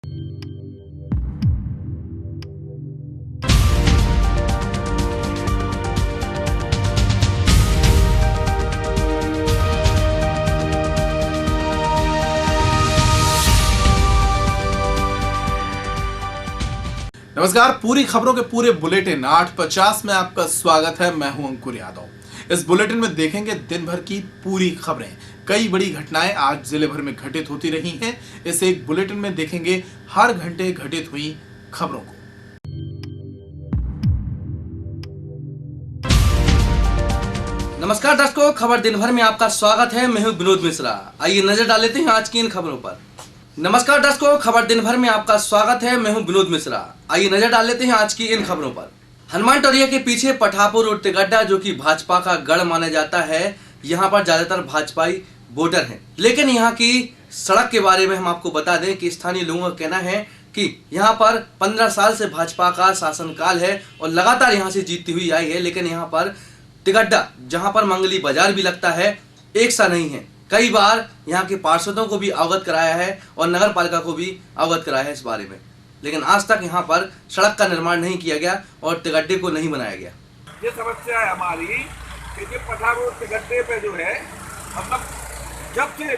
नमस्कार, पूरी खबरों के पूरे बुलेटिन 8:50 में आपका स्वागत है। मैं हूं अंकुर यादव। इस बुलेटिन में देखेंगे दिन भर की पूरी खबरें। कई बड़ी घटनाएं आज जिले भर में घटित होती रही हैं। इस एक बुलेटिन में देखेंगे हर घंटे घटित हुई खबरों को। नमस्कार दर्शकों, खबर दिन भर में आपका स्वागत है। मैं हूं विनोद मिश्रा। आइए नजर डाल लेते हैं आज की इन खबरों पर। नमस्कार दर्शकों, खबर दिन भर में आपका स्वागत है। मैं हूं विनोद मिश्रा। आइए नजर डाल लेते हैं आज की इन खबरों पर। हनुमान टोरिया के पीछे पठापुर रोड तिगड्डा, जो कि भाजपा का गढ़ माना जाता है, यहाँ पर ज्यादातर भाजपाई वोटर हैं। लेकिन यहाँ की सड़क के बारे में हम आपको बता दें कि स्थानीय लोगों का कहना है कि यहाँ पर 15 साल से भाजपा का शासनकाल है और लगातार यहाँ से जीतती हुई आई है। लेकिन यहाँ पर तिगड्डा, जहाँ पर मंगली बाजार भी लगता है, एक सा नहीं है। कई बार यहाँ के पार्षदों को भी अवगत कराया है और नगर पालिका को भी अवगत कराया है इस बारे में, लेकिन आज तक यहाँ पर सड़क का निर्माण नहीं किया गया और तिगड्डे को नहीं बनाया गया। ये समस्या है हमारी कि ये पठापुर तिगड्डे पे जो है, मतलब जब से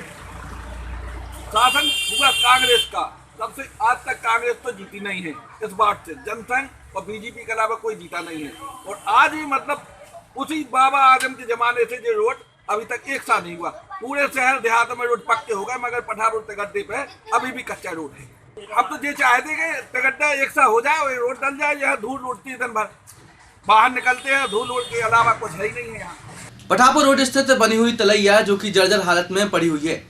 शासन हुआ कांग्रेस का, तब से आज तक कांग्रेस तो जीती नहीं है। इस बात से जनसंघ और बीजेपी के अलावा कोई जीता नहीं है। और आज भी मतलब उसी बाबा आजम के जमाने से जो रोड अभी तक एक साल नहीं हुआ। पूरे शहर देहातों में रोड पक्के हो गए, मगर पठापुर तिगड्डे पे अभी भी कच्चा रोड है। अब तो ये चाहते कि तिगड्डा एक सा हो जाए और रोड डल जाए। यह धूल उड़ती है, दिन भर बाहर निकलते हैं, धूल उड़ के अलावा कुछ है ही नहीं है यहाँ। पठापुर रोड स्थित बनी हुई तलैया, जो कि जर्जर हालत में पड़ी हुई है,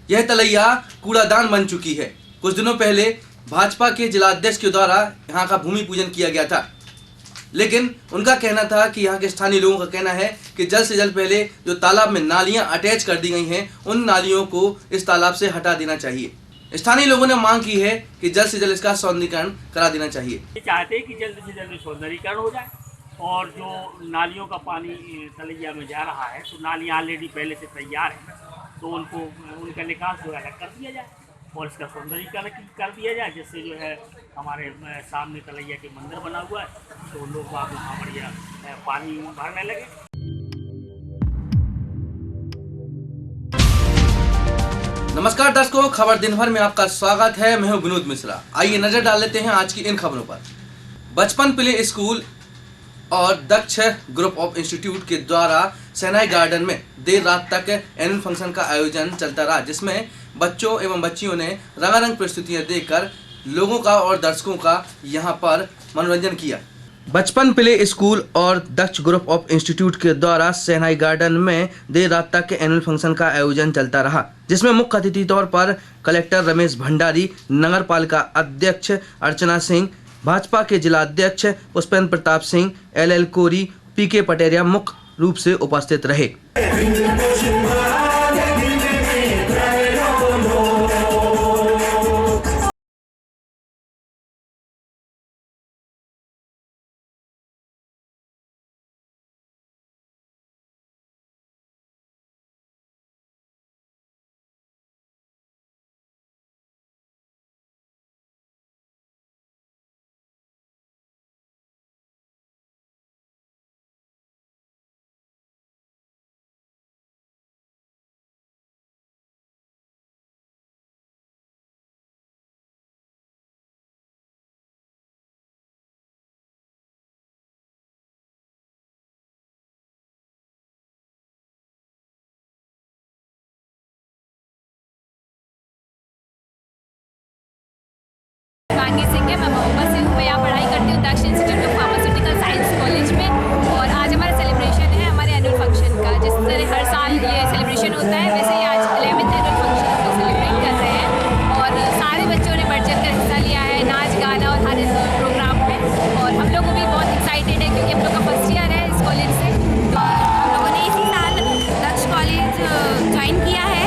यह तलैया कूड़ादान बन चुकी है। कुछ दिनों पहले भाजपा के जिलाध्यक्ष के द्वारा यहाँ का भूमि पूजन किया गया था, लेकिन उनका कहना था कि यहाँ के स्थानीय लोगों का कहना है कि जल्द से जल्द पहले जो तालाब में नालियां अटैच कर दी गई हैं, उन नालियों को इस तालाब से हटा देना चाहिए। स्थानीय लोगों ने मांग की है कि जल्द से जल्द इसका सौंदर्यीकरण करा देना चाहिए। चाहते हैं कि जल्द से जल्द सौंदर्यीकरण हो जाए और जो नालियों का पानी तलैया में जा रहा है, तो नालियाँ ऑलरेडी पहले से तैयार है, तो उनका निकास जो है अलग कर दिया जाए और इसका सौंदर्यीकरण कर दिया जाए, जिससे जो है हमारे सामने तलैया के मंदिर बना हुआ है, तो लोग वहाँ बढ़िया पानी भरने लगे। नमस्कार दर्शकों, खबर दिन भर में आपका स्वागत है। मैं हूं विनोद मिश्रा। आइए नजर डाल लेते हैं आज की इन खबरों पर। बचपन प्ले स्कूल और दक्ष ग्रुप ऑफ इंस्टीट्यूट के द्वारा सेनाई गार्डन में देर रात तक एनुअल फंक्शन का आयोजन चलता रहा, जिसमें बच्चों एवं बच्चियों ने रंगारंग प्रस्तुतियां देकर लोगों का और दर्शकों का यहां पर मनोरंजन किया। बचपन प्ले स्कूल और दक्ष ग्रुप ऑफ इंस्टीट्यूट के द्वारा सेनाई गार्डन में देर रात तक एनुअल फंक्शन का आयोजन चलता रहा, जिसमें मुख्य अतिथि तौर पर कलेक्टर रमेश भंडारी, नगर पालिका अध्यक्ष अर्चना सिंह, भाजपा के जिला अध्यक्ष पुष्पेंद्र प्रताप सिंह, LL कोरी, PK पटेरिया मुख्य रूप से उपस्थित रहे। शिवांगी सिंह है, मैं महोबा से हूँ। मैं यहाँ पढ़ाई करती हूँ Daksh institute of pharmaceutical science college में। और आज हमारा सेलिब्रेशन है हमारे एनुअल फंक्शन का। जिस तरह हर साल ये सेलिब्रेशन होता है, वैसे ही आज 11th एनुअल फंक्शन को सेलिब्रेट कर रहे हैं और सारे बच्चों ने बढ़ चढ़ कर हिस्सा लिया है, नाच गाना और हर प्रोग्राम में। और हम लोग को भी बहुत एक्साइटेड है क्योंकि हम लोग का फर्स्ट ईयर है इस कॉलेज से। हम लोगों ने इसी साल दक्ष कॉलेज ज्वाइन किया है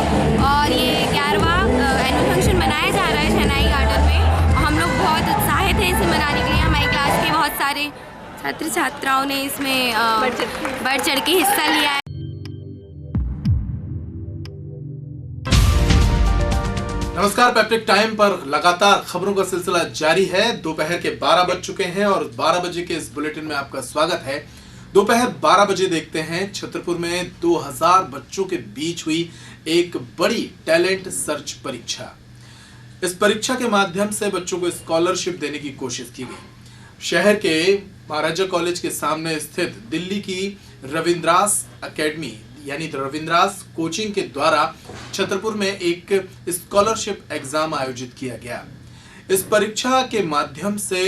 और ये 11वां एनुअल फंक्शन मनाया जा रहा है सेनाई गार्डन में। हम लोग बहुत उत्साहित हैं इसे मनाने के लिए। हमारी क्लास के बहुत सारे छात्र छात्राओं ने इसमें बढ़ चढ़ के हिस्सा लिया है। नमस्कार। पैप्टिक टाइम पर लगातार खबरों का सिलसिला जारी है। दोपहर के 12 बज चुके हैं और 12 बजे के इस बुलेटिन में आपका स्वागत है। दोपहर 12 बजे देखते हैं छतरपुर में 2000 बच्चों के बीच हुई एक बड़ी टैलेंट सर्च परीक्षा। इस परीक्षा के माध्यम से बच्चों को स्कॉलरशिप देने की कोशिश की गई। शहर के महाराजा कॉलेज के सामने स्थित दिल्ली की रविंद्रास एकेडमी यानी रविंद्रास कोचिंग के द्वारा छतरपुर में एक स्कॉलरशिप एग्जाम आयोजित किया गया। इस परीक्षा के माध्यम से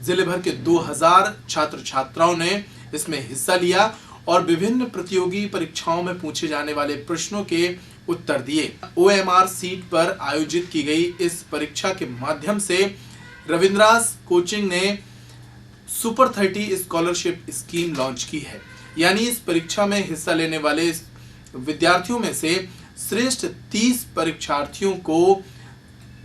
जिले भर के 2000 छात्र छात्राओं ने इसमें हिस्सा लिया और विभिन्न प्रतियोगी परीक्षाओं में पूछे जाने वाले प्रश्नों के उत्तर दिए। OMR सीट पर आयोजित की गई इस परीक्षा के माध्यम से रविंद्रास कोचिंग ने सुपर 30 स्कॉलरशिप स्कीम लॉन्च की है। यानी इस परीक्षा में हिस्सा लेने वाले विद्यार्थियों में से श्रेष्ठ 30 परीक्षार्थियों को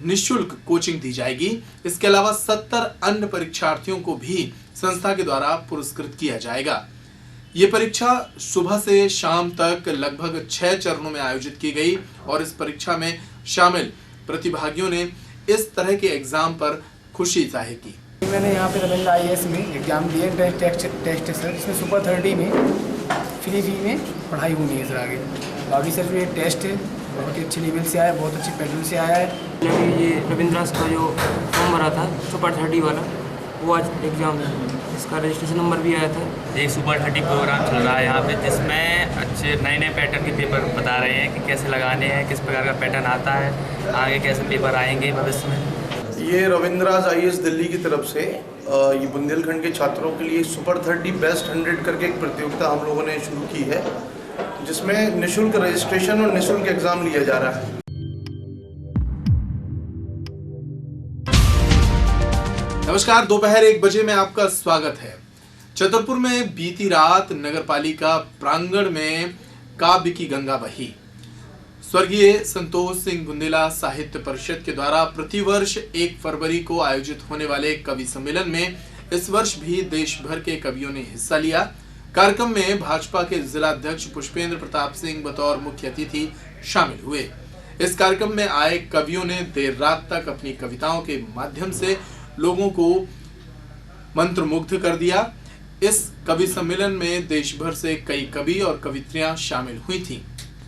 निःशुल्क कोचिंग दी जाएगी। इसके अलावा 70 अन्य परीक्षार्थियों को भी संस्था के द्वारा पुरस्कृत किया जाएगा। ये परीक्षा सुबह से शाम तक लगभग 6 चरणों में आयोजित की गई और इस परीक्षा में शामिल प्रतिभागियों ने इस तरह के एग्जाम पर खुशी जाहिर की। मैंने यहाँ पे रविंद्र IAS में एग्जाम दिए टेस्ट सर, जिसमें सुपर 30 में फ्री में पढ़ाई होनी है सर आगे। बाकी सर जो ये टेस्ट है बहुत ही अच्छे लेवल से आया है, बहुत अच्छे पैटर्न से आया है। अभी ये रविंद्रास का जो फॉर्म भरा था सुपर 30 वाला, वो आज एग्ज़ाम है, इसका रजिस्ट्रेशन नंबर भी आया था। एक सुपर 30 प्रोग्राम चल रहा है यहाँ पे, जिसमें अच्छे नए नए पैटर्न के पेपर बता रहे हैं कि कैसे लगाने हैं, किस प्रकार का पैटर्न आता है, आगे कैसे पेपर आएंगे भविष्य में। ये रविंद्रास IAS दिल्ली की तरफ से ये बुंदेलखंड के छात्रों के लिए सुपर 30 बेस्ट 100 करके एक प्रतियोगिता हम लोगों ने शुरू की है, जिसमें निःशुल्क रजिस्ट्रेशन और निःशुल्क एग्जाम लिया जा रहा है। नमस्कार। दोपहर 1 बजे में आपका स्वागत है। छतरपुर में बीती रात नगरपालिका प्रांगण में काव्य की गंगा बही। स्वर्गीय संतोष सिंह बुंदेला साहित्य परिषद के द्वारा प्रतिवर्ष 1 फरवरी को आयोजित होने वाले कवि सम्मेलन में इस वर्ष भी देश भर के कवियों ने हिस्सा लिया। कार्यक्रम में भाजपा के जिलाध्यक्ष पुष्पेंद्र प्रताप सिंह बतौर मुख्य अतिथि शामिल हुए। इस कार्यक्रम में आए कवियों ने देर रात तक अपनी कविताओं के माध्यम से लोगों को मंत्रमुग्ध कर दिया। इस कवि सम्मेलन में देश भर से कई कवि और कवित्रियां शामिल हुई थीं।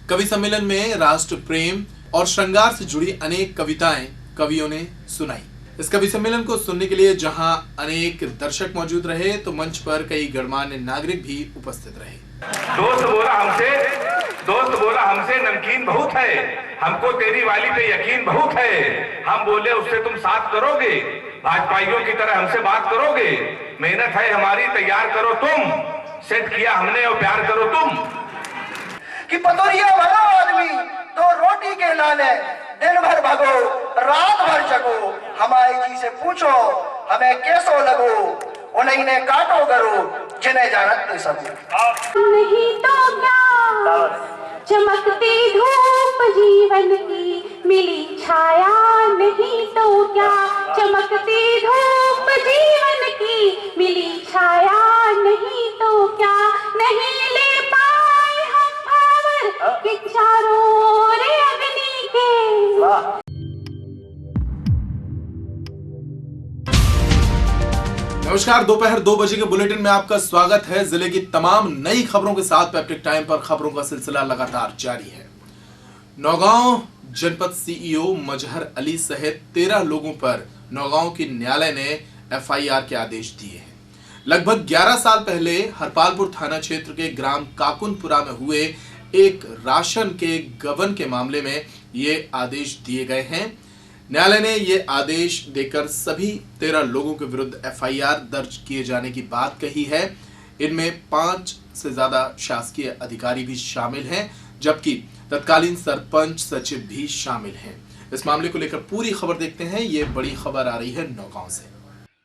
कवि सम्मेलन में राष्ट्र प्रेम और श्रृंगार से जुड़ी अनेक कविताएं कवियों ने सुनाई। इस कवि सम्मेलन को सुनने के लिए जहां अनेक दर्शक मौजूद रहे, तो मंच पर कई गणमान्य नागरिक भी उपस्थित रहे। दोस्त बोला हमसे नमकीन बहुत है, हमको तेरी वाली पे यकीन बहुत है। हम बोले उससे तुम साथ करोगे, भाजपाइयों की तरह हमसे बात करोगे। मेहनत है हमारी, तैयार करो तुम, सेट किया हमने और प्यार करो तुम। कि पतोरिया भला आदमी 2 रोटी के लाले, दिन भर भगो रात भर जगो। हमारे जी से पूछो हमें कैसो लगो, उन्हीं ने काटो करो जिन्हें जानत नहीं सब। नहीं तो क्या चमकती धूप जीवन की मिली छाया, नहीं तो क्या चमकती धूप जीवन की मिली छाया, नहीं तो क्या नहीं ले पाए हम भावर के चारों ओर अग्नि के। नमस्कार। दोपहर 2 बजे के बुलेटिन में आपका स्वागत है। जिले की तमाम नई खबरों के साथ पैप्टिक टाइम पर खबरों का सिलसिला लगातार जारी है। नौगांव जनपद CEO मजहर अली सहित 13 लोगों पर नौगांव की न्यायालय ने FIR के आदेश दिए हैं। लगभग 11 साल पहले हरपालपुर थाना क्षेत्र के ग्राम काकुनपुरा में हुए एक राशन के गबन के मामले में ये आदेश दिए गए हैं। न्यायालय ने ये आदेश देकर सभी 13 लोगों के विरुद्ध FIR दर्ज किए जाने की बात कही है। इनमें 5 से ज्यादा शासकीय अधिकारी भी शामिल हैं, जबकि तत्कालीन सरपंच सचिव भी शामिल हैं। इस मामले को लेकर पूरी खबर देखते हैं। ये बड़ी खबर आ रही है नौगांव से।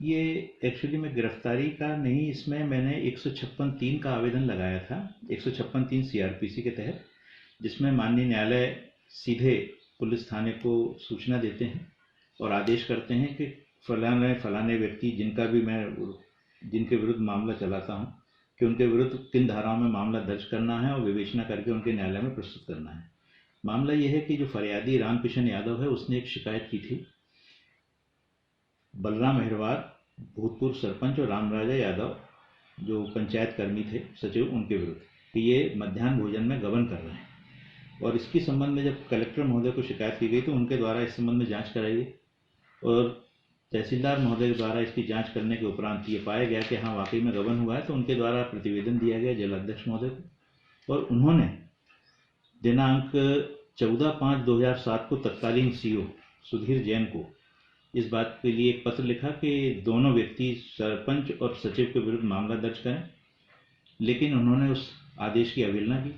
ये एक्चुअली में गिरफ्तारी का नहीं, इसमें मैंने 156(3) का आवेदन लगाया था, 156(3) CRPC के तहत, जिसमें माननीय न्यायालय सीधे पुलिस थाने को सूचना देते हैं और आदेश करते हैं कि फलाने व्यक्ति जिनके विरुद्ध मामला चलाता हूं कि उनके विरुद्ध किन धाराओं में मामला दर्ज करना है और विवेचना करके उनके न्यायालय में प्रस्तुत करना है। मामला यह है कि जो फरियादी रामकिशन यादव है उसने एक शिकायत की थी बलराम अहिरवार, भूतपूर्व सरपंच, और रामराजा यादव जो पंचायत कर्मी थे, सचिव, उनके विरुद्ध कि ये मध्याह्न भोजन में गबन कर रहे हैं। और इसके संबंध में जब कलेक्टर महोदय को शिकायत की गई तो उनके द्वारा इस संबंध में जांच कराई गई और तहसीलदार महोदय द्वारा इसकी जांच करने के उपरांत ये पाया गया कि हाँ वाकई में गबन हुआ है। तो उनके द्वारा प्रतिवेदन दिया गया जिलाध्यक्ष महोदय को और उन्होंने दिनांक 14/5/2007 को तत्कालीन सीओ सुधीर जैन को इस बात के लिए एक पत्र लिखा कि दोनों व्यक्ति सरपंच और सचिव के विरुद्ध मामला दर्ज करें, लेकिन उन्होंने उस आदेश की अवहेलना की।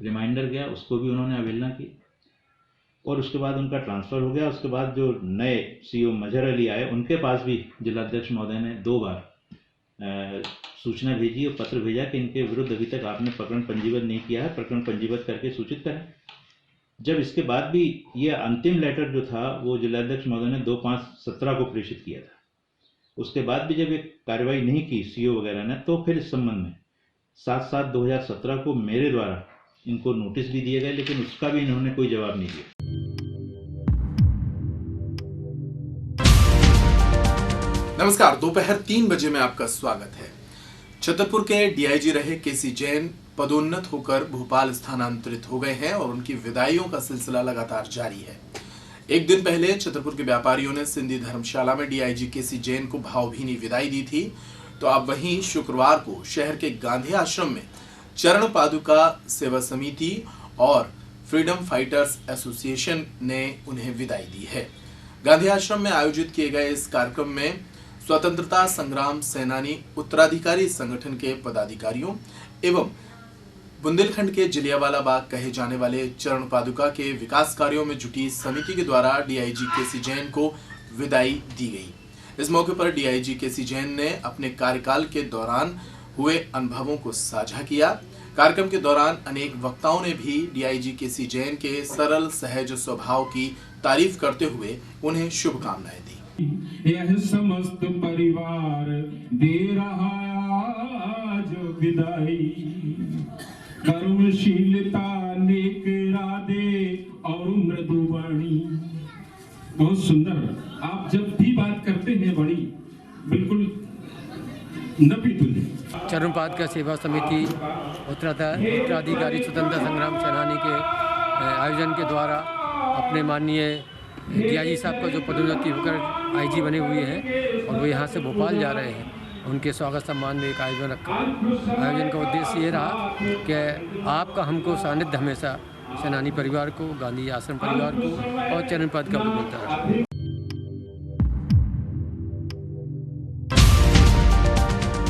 रिमाइंडर गया, उसको भी उन्होंने अवहेलना की और उसके बाद उनका ट्रांसफ़र हो गया। उसके बाद जो नए सीओ मजहर अली आए, उनके पास भी जिलाध्यक्ष महोदय ने 2 बार सूचना भेजी और पत्र भेजा कि इनके विरुद्ध अभी तक आपने प्रकरण पंजीबद्ध नहीं किया है, प्रकरण पंजीबद्ध करके सूचित करें। जब इसके बाद भी ये अंतिम लेटर जो था वो जिलाध्यक्ष महोदय ने 2/5/17 को प्रेषित किया था, उसके बाद भी जब ये कार्रवाई नहीं की सीओ वगैरह ने, तो फिर इस संबंध में 7/7/2017 को मेरे द्वारा इनको नोटिस भी दिए गए, लेकिन उसका भी इन्होंने कोई जवाब नहीं दिया। नमस्कार, दोपहर 3 बजे में आपका स्वागत है। छतरपुर के डीआईजी रहे केसी जैन पदोन्नत होकर भोपाल स्थानांतरित हो गए हैं और उनकी विदाइयों का सिलसिला लगातार जारी है। एक दिन पहले छतरपुर के व्यापारियों ने सिंधी धर्मशाला में डीआईजी केसी जैन को भावभीनी विदाई दी थी, तो अब वहीं शुक्रवार को शहर के गांधी आश्रम में चरण पादुका सेवा समिति और फ्रीडम फाइटर्स एसोसिएशन ने उन्हें विदाई दी है। गांधी आश्रम में आयोजित किए गए इस कार्यक्रम में स्वतंत्रता संग्राम सेनानी उत्तराधिकारी संगठन के पदाधिकारियों एवं बुंदेलखंड के जलियांवाला बाग कहे जाने वाले चरण पादुका के विकास कार्यों में जुटी समिति के द्वारा डीआईजी केसी जैन को विदाई दी गई। इस मौके पर डीआईजी केसी जैन ने अपने कार्यकाल के दौरान हुए अनुभवों को साझा किया। कार्यक्रम के दौरान अनेक वक्ताओं ने भी डीआईजी केसी जैन के सरल सहज स्वभाव की तारीफ करते हुए उन्हें शुभकामनाएं दी। यह समस्त परिवार दे रहा आज विदाई, कर्मशीलता, नेक इरादे और मृदुवाणी। बहुत सुंदर, आप जब भी बात करते हैं बड़ी बिल्कुल नबी तुल्य। चरण पादुका सेवा समिति उत्तराधिकारी स्वतंत्रता संग्राम सेनानी के आयोजन के द्वारा अपने माननीय डीआईजी साहब का जो पदोन्नति होकर आईजी बने हुए हैं और वो यहाँ से भोपाल जा रहे हैं, उनके स्वागत सम्मान में एक आयोजन रखा। आयोजन का उद्देश्य ये रहा कि आपका हमको सानिध्य हमेशा सेनानी परिवार को, गांधी आश्रम परिवार को और चरण पादुका को मिलता रहा।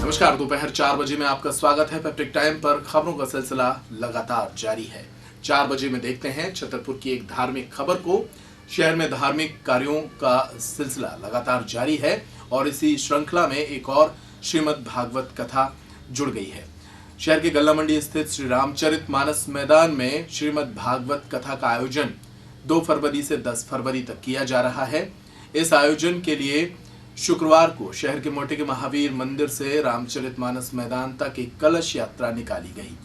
नमस्कार, दोपहर 4 बजे में आपका स्वागत है। पैट्रिक टाइम पर खबरों का सिलसिला लगातार जारी है। 4 बजे में देखते हैं छतरपुर की एक धार्मिक खबर को। शहर में धार्मिक कार्यों का सिलसिला लगातार जारी है और इसी श्रृंखला में एक और श्रीमद् भागवत कथा जुड़ गई है। शहर के गल्ला मंडी स्थित श्री रामचरितमानस मैदान में श्रीमद् भागवत कथा का आयोजन 2 फरवरी से 10 फरवरी तक किया जा रहा है। इस आयोजन के लिए शुक्रवार को शहर के मोटे के महावीर मंदिर से रामचरितमानस मैदान तक एक कलश यात्रा निकाली गई।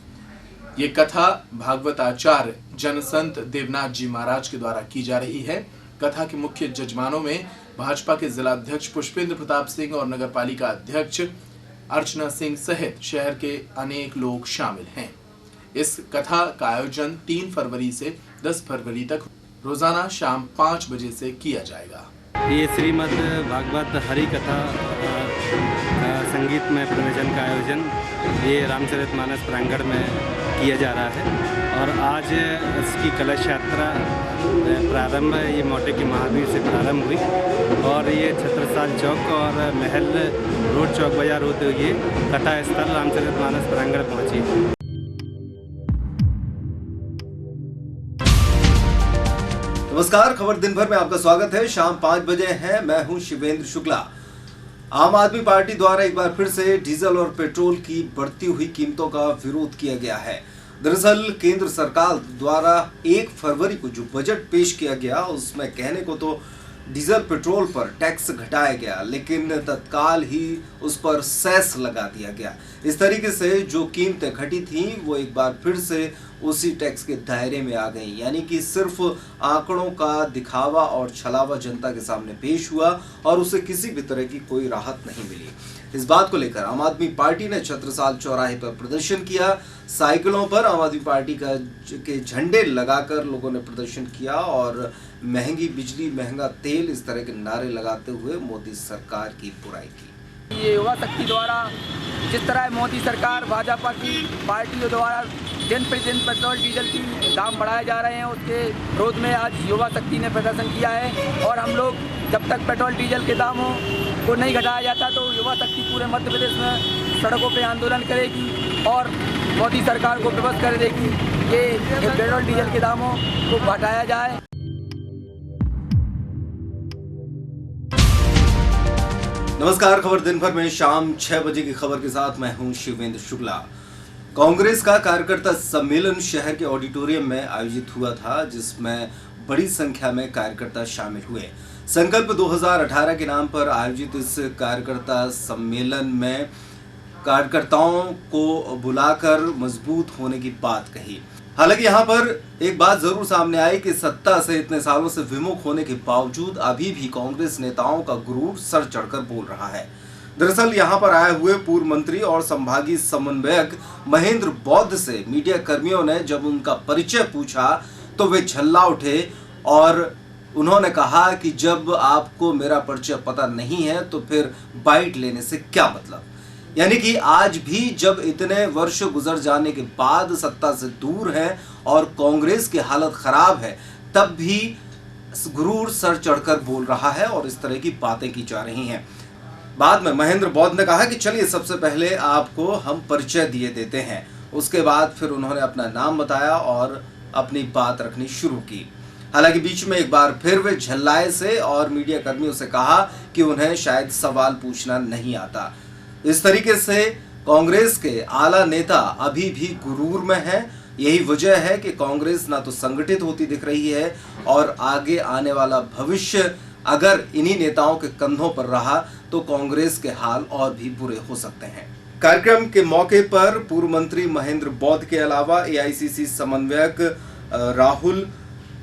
ये कथा भागवत आचार्य जनसंत देवनाथ जी महाराज के द्वारा की जा रही है। कथा के मुख्य जजमानों में भाजपा के जिलाध्यक्ष पुष्पेंद्र प्रताप सिंह और नगर पालिका अध्यक्ष अर्चना सिंह सहित शहर के अनेक लोग शामिल हैं। इस कथा का आयोजन 3 फरवरी से 10 फरवरी तक रोजाना शाम 5 बजे से किया जाएगा। ये श्रीमद् भागवत हरि कथा संगीत में प्रवचन का आयोजन ये रामचरितमानस प्रांगण में किया जा रहा है और आज इसकी कलश यात्रा प्रारंभ ये मोटे के महावीर से प्रारंभ हुई और ये छत्रसाल चौक और महल रोड चौक बाजार होते हुए कथा स्थल रामचरितमानस प्रांगण पहुँची। नमस्कार, खबर दिन भर में आपका स्वागत है। शाम 5 बजे है। मैं हूं शिवेंद्र शुक्ला। आम आदमी पार्टी द्वारा एक बार फिर से डीजल और पेट्रोल की बढ़ती हुई कीमतों का विरोध किया गया है। दरअसल केंद्र सरकार द्वारा 1 फरवरी को जो बजट पेश किया गया उसमें कहने को तो डीजल पेट्रोल पर टैक्स घटाया गया, लेकिन तत्काल ही उस पर सेस लगा दिया गया। इस तरीके से जो कीमतें घटी थी वो एक बार फिर से उसी टैक्स के दायरे में आ गई। यानी कि सिर्फ आंकड़ों का दिखावा और छलावा जनता के सामने पेश हुआ और उसे किसी भी तरह की कोई राहत नहीं मिली। इस बात को लेकर आम आदमी पार्टी ने छत्रसाल चौराहे पर प्रदर्शन किया। साइकिलों पर आम आदमी पार्टी के झंडे लगाकर लोगों ने प्रदर्शन किया और महंगी बिजली, महंगा तेल, इस तरह के नारे लगाते हुए मोदी सरकार की बुराई की। ये युवा शक्ति द्वारा जिस तरह मोदी सरकार, भाजपा की पार्टियों द्वारा दिन प्रतिदिन पेट्रोल डीजल की दाम बढ़ाए जा रहे हैं, उसके विरोध में आज युवा शक्ति ने प्रदर्शन किया है। और हम लोग जब तक पेट्रोल डीजल के दामों को नहीं घटाया जाता तो युवा शक्ति पूरे मध्य प्रदेश में सड़कों पर आंदोलन करेगी और मोदी सरकार को विवश कर देगी कि पेट्रोल डीजल के दामों को घटाया जाए। नमस्कार, खबर दिन भर में शाम 6 बजे की खबर के साथ मैं हूं शिवेंद्र शुक्ला। कांग्रेस का कार्यकर्ता सम्मेलन शहर के ऑडिटोरियम में आयोजित हुआ था, जिसमें बड़ी संख्या में कार्यकर्ता शामिल हुए। संकल्प 2018 के नाम पर आयोजित इस कार्यकर्ता सम्मेलन में कार्यकर्ताओं को बुलाकर मजबूत होने की बात कही। हालांकि यहाँ पर एक बात जरूर सामने आई कि सत्ता से इतने सालों से विमुख होने के बावजूद अभी भी कांग्रेस नेताओं का गुरूर सर चढ़कर बोल रहा है। दरअसल यहाँ पर आए हुए पूर्व मंत्री और संभागीय समन्वयक महेंद्र बौद्ध से मीडिया कर्मियों ने जब उनका परिचय पूछा तो वे झल्ला उठे और उन्होंने कहा कि जब आपको मेरा परिचय पता नहीं है तो फिर बाइट लेने से क्या मतलब। यानी कि आज भी जब इतने वर्ष गुजर जाने के बाद सत्ता से दूर है और कांग्रेस की हालत खराब है, तब भी गुरूर सर चढ़कर बोल रहा है और इस तरह की बातें की जा रही हैं। बाद में महेंद्र बौद्ध ने कहा कि चलिए सबसे पहले आपको हम परिचय दिए देते हैं। उसके बाद फिर उन्होंने अपना नाम बताया और अपनी बात रखनी शुरू की। हालांकि बीच में एक बार फिर वे झल्लाए से और मीडिया कर्मियों से कहा कि उन्हें शायद सवाल पूछना नहीं आता। इस तरीके से कांग्रेस के आला नेता अभी भी गुरूर में हैं। यही वजह है कि कांग्रेस ना तो संगठित होती दिख रही है और आगे आने वाला भविष्य अगर इन्हीं नेताओं के कंधों पर रहा तो कांग्रेस के हाल और भी बुरे हो सकते हैं। कार्यक्रम के मौके पर पूर्व मंत्री महेंद्र बौद्ध के अलावा एआईसीसी समन्वयक राहुल,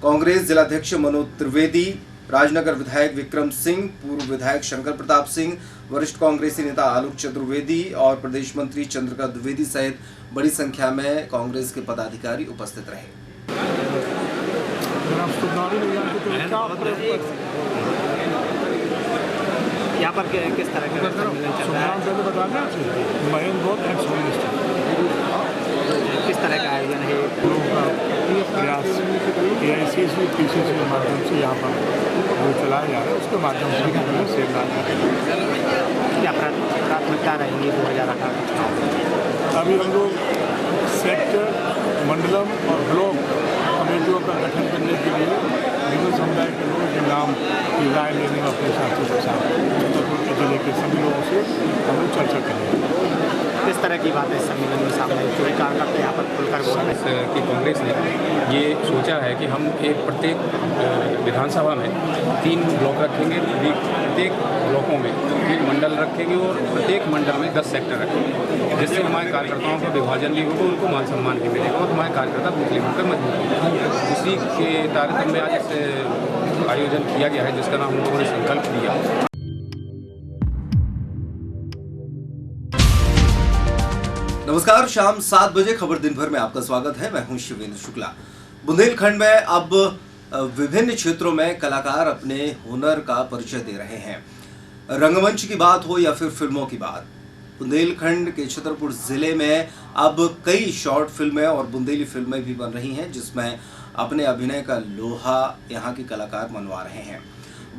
कांग्रेस जिलाध्यक्ष मनोज त्रिवेदी, राजनगर विधायक विक्रम सिंह, पूर्व विधायक शंकर प्रताप सिंह, वरिष्ठ कांग्रेसी नेता आलोक चतुर्वेदी और प्रदेश मंत्री चंद्रिका द्विवेदी सहित बड़ी संख्या में कांग्रेस के पदाधिकारी उपस्थित रहे। यहाँ पर किस तरह के किस तरह का आयोजन है? प्रयास एआईसीसी पीसीसी के माध्यम से यहाँ पर जो चलाया जा रहा है उसके माध्यम से सेवा क्या प्राथमिकता रहेंगी 2018? अभी हम लोग सेक्टर, मंडलम और ब्लॉक कमेटियों का गठन करने के लिए हिंदू समुदाय के लोगों के नाम की राय लेने में अपने साथियों के साथ छतरपुर के जिले के सभी लोगों से हम लोग चर्चा करेंगे। किस तरह की बातें सम्मेलन में सामने आई? जो कार्यकर्ता यहाँ पर खुलकर बोल रहे हैं कि कांग्रेस ने ये सोचा है कि हम एक प्रत्येक विधानसभा में 3 ब्लॉक रखेंगे, प्रत्येक ब्लॉकों में 3 मंडल रखेंगे और प्रत्येक मंडल में 10 सेक्टर रखेंगे, जिससे हमारे कार्यकर्ताओं का विभाजन भी होगा, उनको मान सम्मान भी मिलेगा और हमारे कार्यकर्ता बूथ लेवल पर मजबूत होंगे। इसी के कार्यक्रम में आज आयोजन किया गया है जिसका नाम हम लोगों ने संकल्प दिया। नमस्कार, शाम 7 बजे खबर दिन भर में आपका स्वागत है। मैं हूं शिवेंद्र शुक्ला। बुंदेलखंड में अब विभिन्न क्षेत्रों में कलाकार अपने हुनर का परिचय दे रहे हैं। रंगमंच की बात हो या फिर फिल्मों की बात, बुंदेलखंड के छतरपुर जिले में अब कई शॉर्ट फिल्में और बुंदेली फिल्में भी बन रही हैं, जिसमें अपने अभिनय का लोहा यहाँ के कलाकार मनवा रहे हैं।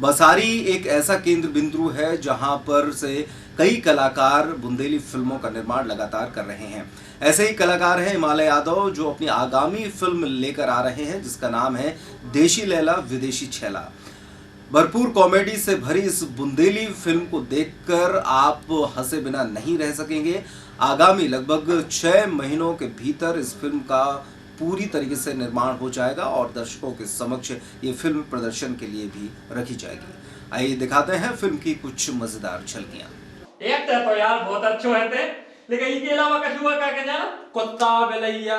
बसारी एक ऐसा केंद्र बिंदु है जहां पर से कई कलाकार बुंदेली फिल्मों का निर्माण लगातार कर रहे हैं। ऐसे ही कलाकार हैं हिमालय यादव, जो अपनी आगामी फिल्म लेकर आ रहे हैं जिसका नाम है देशी लैला विदेशी छैला। भरपूर कॉमेडी से भरी इस बुंदेली फिल्म को देखकर आप हंसे बिना नहीं रह सकेंगे। आगामी लगभग 6 महीनों के भीतर इस फिल्म का पूरी तरीके से निर्माण हो जाएगा और दर्शकों के समक्ष ये फिल्म प्रदर्शन के लिए भी रखी जाएगी। आइए दिखाते हैं फिल्म की कुछ मजेदार झलकियां। एक तो यार बहुत अच्छे है थे लेकिन इसके अलावा कछुआ क्या कहना है? कुत्ता, बिलैया,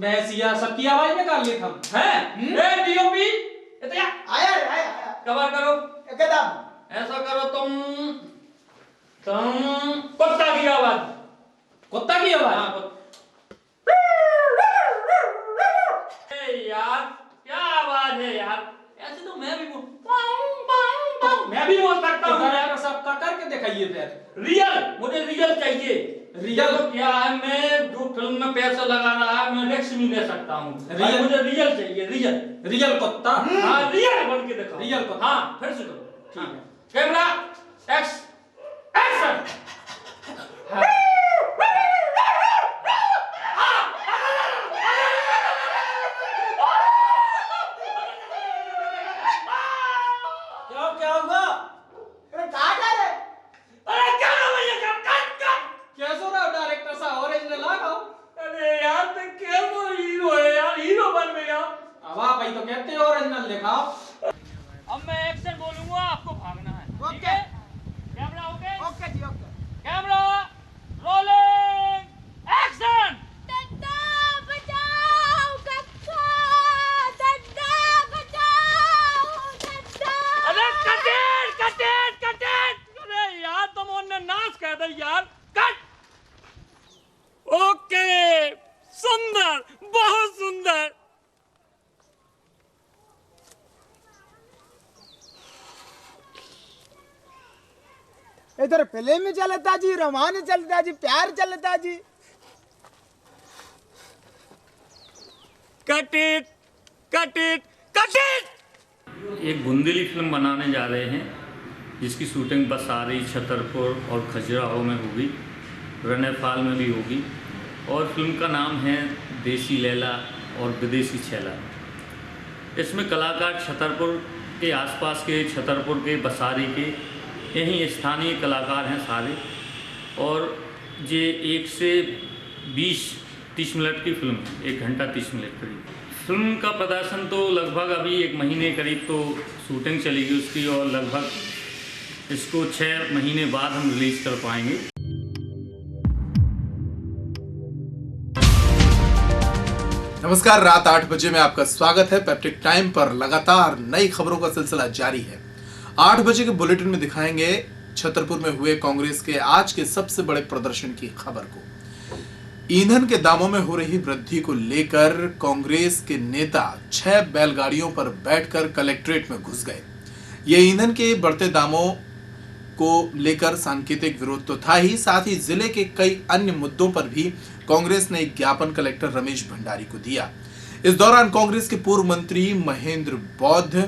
भैंसिया सबकी आवाज निकाल लेते हम हैं। ए डीओपी आया कवर करो एकदम ऐसा करो तुम कुत्ता की आवाज, कुत्ता की आवाज। यार क्या आवाज है यार, ऐसे तो मैं भी बोल सकता हूँ यार। सबका करके दिखाइए फिर। रियल, मुझे रियल चाहिए। रियल तो क्या है, मैं जो फिल्म में पैसा लगा रहा है मैं रिस्क भी ले सकता हूँ। रियल मुझे रियल चाहिए, रियल कुत्ता। हाँ रियल बन के दिखाओ, रियल कुत्ता। हाँ फिर से करो, ठीक है। Camera action. क्या हुआ? अरे कहाँ जा रहे? अरे क्या ना भैया, कैसे रहा डायरेक्टर साहब, ओरिजिनल लगाओ। अरे यार तो क्या वो हीरो है यार, हीरो बन गया। अब आप भाई तो कहते हो ओरिजिनल दिखाओ। अब मैं एक्शन बोलूंगा, आपको भागना है, ठीक है? Camera okay? ओके जी ओके। Camera rolling action. नाच कह दे यार, कट। ओके सुंदर, बहुत सुंदर। इधर फिल्म चलता जी, रोमांस चलता जी, प्यार चलता जी। Cut it, cut it, cut it. एक बुंदेली फिल्म बनाने जा रहे हैं जिसकी शूटिंग बसारी, छतरपुर और खजुराहो में होगी, रनेफाल में भी होगी। और फिल्म का नाम है देसी लैला और विदेशी छैला। इसमें कलाकार छतरपुर के आसपास के, छतरपुर के, बसारी के यहीं स्थानीय कलाकार हैं सारे। और ये 1 से 20-30 मिनट की फिल्म है, 1 घंटा 30 मिनट करीब। फिल्म का प्रदर्शन तो लगभग अभी 1 महीने करीब तो शूटिंग चलेगी उसकी, और लगभग इसको 6 महीने बाद हम रिलीज कर पाएंगे। नमस्कार, रात 8 बजे में आपका स्वागत है। पेप्टिक टाइम पर लगातार नई खबरों का सिलसिला जारी है। 8 बजे के बुलेटिन में दिखाएंगे छतरपुर में हुए कांग्रेस के आज के सबसे बड़े प्रदर्शन की खबर को। ईंधन के दामों में हो रही वृद्धि को लेकर कांग्रेस के नेता 6 बैलगाड़ियों पर बैठकर कलेक्ट्रेट में घुस गए। ये ईंधन के बढ़ते दामों को लेकर सांकेतिक विरोध तो था ही, साथ ही जिले के कई अन्य मुद्दों पर भी कांग्रेस ने एक ज्ञापन कलेक्टर रमेश भंडारी को दिया। इस दौरान कांग्रेस के पूर्व मंत्री महेंद्र बौद्ध,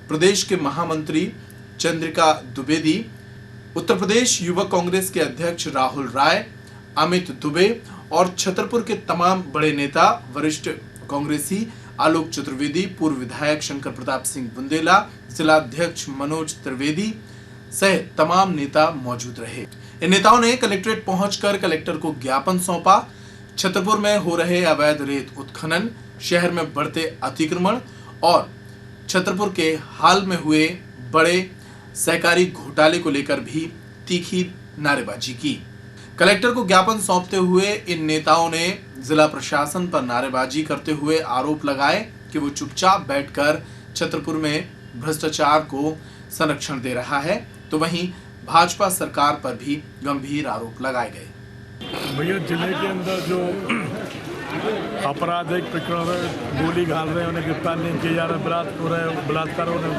प्रदेश के महामंत्री चंद्रिका द्विवेदी, उत्तर प्रदेश युवक कांग्रेस के अध्यक्ष राहुल राय, अमित दुबे और छतरपुर के तमाम बड़े नेता, वरिष्ठ कांग्रेसी आलोक चतुर्वेदी, पूर्व विधायक शंकर प्रताप सिंह बुंदेला, जिलाध्यक्ष मनोज त्रिवेदी सहित तमाम नेता मौजूद रहे। इन नेताओं ने कलेक्ट्रेट पहुंचकर कलेक्टर को ज्ञापन सौंपा। छतरपुर में हो रहे अवैध रेत उत्खनन, शहर में बढ़ते अतिक्रमण और छतरपुर के हाल में हुए बड़े सहकारी घोटाले को लेकर भी तीखी नारेबाजी की। कलेक्टर को ज्ञापन सौंपते हुए इन नेताओं ने जिला प्रशासन पर नारेबाजी करते हुए आरोप लगाए कि वो चुपचाप बैठकर छतरपुर में भ्रष्टाचार को संरक्षण दे रहा है, तो वहीं भाजपा सरकार पर भी गंभीर आरोप लगाए गए। भैया जिले के अंदर जो आपराधिक प्रकरण गोली घाल रहे हैं उन्हें गिरफ्तार नहीं किया जा रहा, बलात्कार उन्हें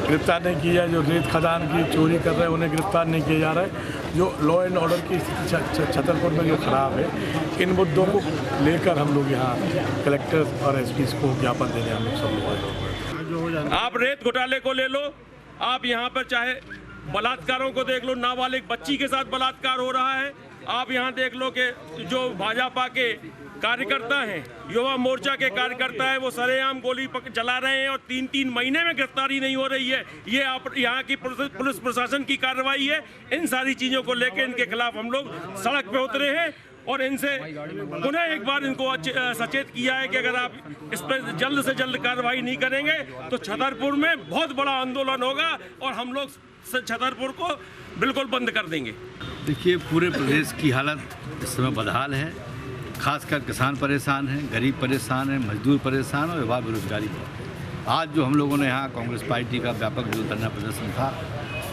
गिरफ्तार नहीं किया, जो रेत खदान की चोरी कर रहे हैं उन्हें गिरफ्तार नहीं किया जा रहा है। जो लॉ एंड ऑर्डर की स्थिति छतरपुर में जो खराब है, इन मुद्दों को लेकर हम लोग यहाँ कलेक्टर और एसपी को ज्ञापन देने हम लोग सब लोग। आप रेत घोटाले को ले लो, आप यहाँ पर चाहे बलात्कारों को देख लो, नाबालिग बच्ची के साथ बलात्कार हो रहा है। आप यहाँ देख लो कि जो भाजपा के कार्यकर्ता हैं, युवा मोर्चा के कार्यकर्ता हैं, वो सरेआम गोली चला रहे हैं और 3-3 महीने में गिरफ्तारी नहीं हो रही है। ये आप यहाँ की पुलिस प्रशासन की कार्रवाई है। इन सारी चीज़ों को लेकर इनके खिलाफ हम लोग सड़क पे उतरे हैं और इनसे पुनः एक बार इनको सचेत किया है कि अगर आप इस पर जल्द से जल्द कार्रवाई नहीं करेंगे तो छतरपुर में बहुत बड़ा आंदोलन होगा और हम लोग छतरपुर को बिल्कुल बंद कर देंगे। देखिए, पूरे प्रदेश की हालत इस समय बदहाल है। खासकर किसान परेशान हैं, गरीब परेशान हैं, मजदूर परेशान और युवा बेरोजगारी बहुत है। आज जो हम लोगों ने यहाँ कांग्रेस पार्टी का व्यापक जो धरना प्रदर्शन था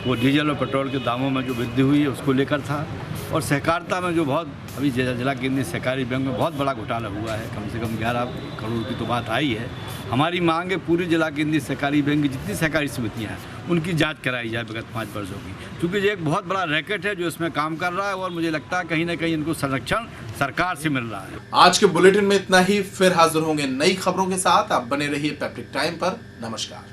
वो डीजल और पेट्रोल के दामों में जो वृद्धि हुई है उसको लेकर था, और सहकारिता में जो बहुत अभी जिला केंद्रीय सहकारी बैंक में बहुत बड़ा घोटाला हुआ है, कम से कम 11 करोड़ की तो बात आई है। हमारी मांग है पूरी जिला केंद्रीय सहकारी बैंक की जितनी सहकारी समितियाँ हैं उनकी जांच कराई जाए विगत 5 वर्षों की, क्योंकि ये एक बहुत बड़ा रैकेट है जो इसमें काम कर रहा है और मुझे लगता है कहीं ना कहीं इनको संरक्षण सरकार से मिल रहा है। आज के बुलेटिन में इतना ही, फिर हाजिर होंगे नई खबरों के साथ। आप बने रहिए पैब्लिक टाइम पर। नमस्कार।